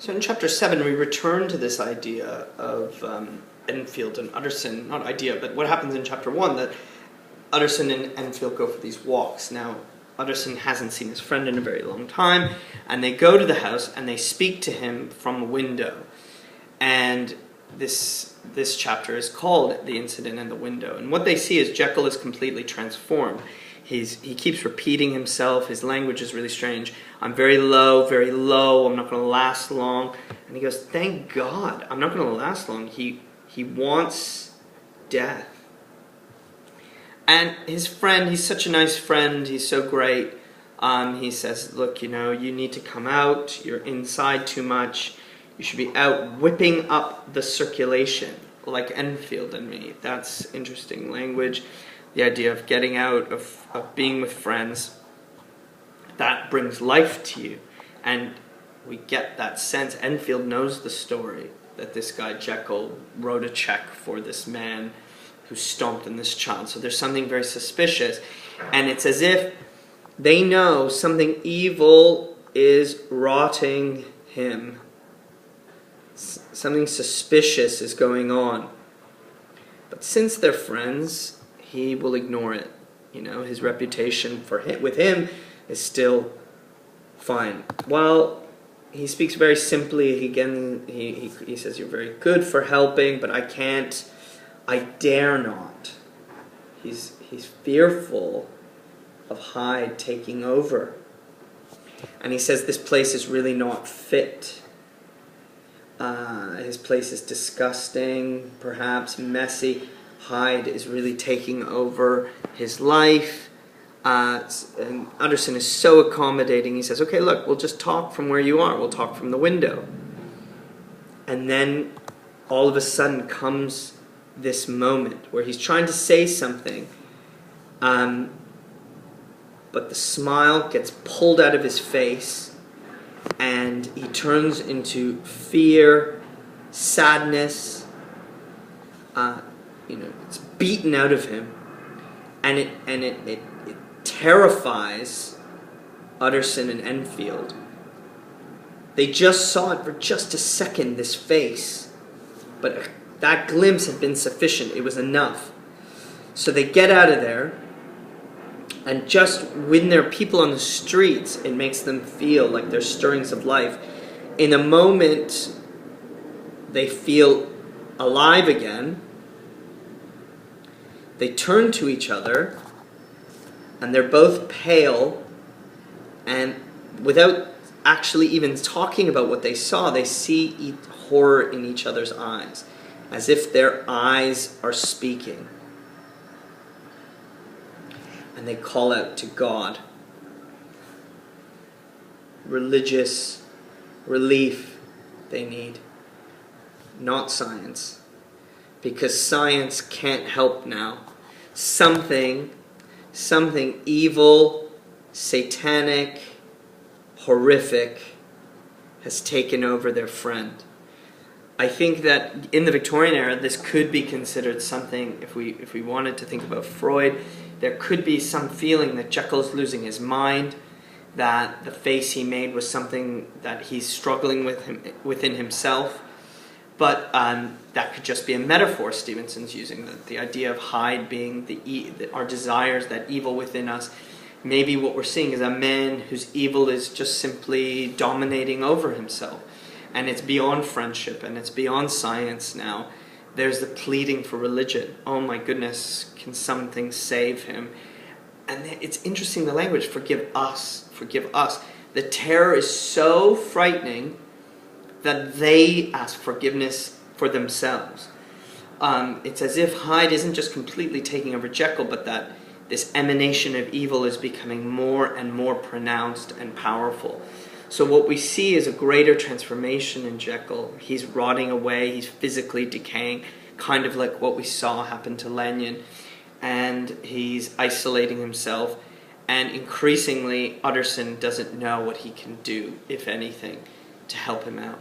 So in chapter 7, we return to this idea of Enfield and Utterson, not idea, but what happens in chapter 1, that Utterson and Enfield go for these walks. Now, Utterson hasn't seen his friend in a very long time, and they go to the house and they speak to him from a window. And this chapter is called The Incident in the Window. And what they see is Jekyll is completely transformed. He keeps repeating himself. His language is really strange. I'm very low, I'm not going to last long. And he goes, thank God, I'm not going to last long. He wants death. And his friend, he's such a nice friend, he's so great. He says, look, you need to come out. You're inside too much. You should be out whipping up the circulation, like Enfield and me. That's interesting language. The idea of getting out, of being with friends, that brings life to you. And we get that sense. Enfield knows the story, that this guy Jekyll wrote a check for this man who stomped on this child. So there's something very suspicious. And it's as if they know something evil is rotting him. Something suspicious is going on. But since they're friends, he will ignore it. His reputation with him is still fine. Well, he speaks very simply. Again, he says, you're very good for helping, but I can't. I dare not. He's fearful of Hyde taking over. And he says this place is really not fit. His place is disgusting, perhaps messy. Hyde is really taking over his life. And Utterson is so accommodating. He says, okay, look, we'll just talk from where you are. We'll talk from the window. And then all of a sudden comes this moment where he's trying to say something, but the smile gets pulled out of his face, and he turns into fear, sadness. It's beaten out of him, and it terrifies Utterson and Enfield. They just saw it for just a second, this face, but that glimpse had been sufficient. It was enough. So they get out of there, and just when there are people on the streets, it makes them feel like there's stirrings of life. In a moment, they feel alive again. They turn to each other, and they're both pale, and without actually even talking about what they saw, they see horror in each other's eyes, as if their eyes are speaking. And they call out to God. Religious relief they need, not science. Because science can't help now. Something evil, satanic, horrific has taken over their friend. I think that in the Victorian era, this could be considered something, if we wanted to think about Freud, there could be some feeling that Jekyll's losing his mind, that the face he made was something that he's struggling with within himself. But that could just be a metaphor Stevenson's using, the idea of Hyde being our desires, that evil within us. Maybe what we're seeing is a man whose evil is just simply dominating over himself. And it's beyond friendship, and it's beyond science now. There's the pleading for religion. Oh my goodness, can something save him? And it's interesting, the language, forgive us, forgive us. The terror is so frightening that they ask forgiveness for themselves. It's as if Hyde isn't just completely taking over Jekyll, but that this emanation of evil is becoming more and more pronounced and powerful. So what we see is a greater transformation in Jekyll. He's rotting away, he's physically decaying, kind of like what we saw happen to Lanyon. And he's isolating himself. And increasingly, Utterson doesn't know what he can do, if anything, to help him out.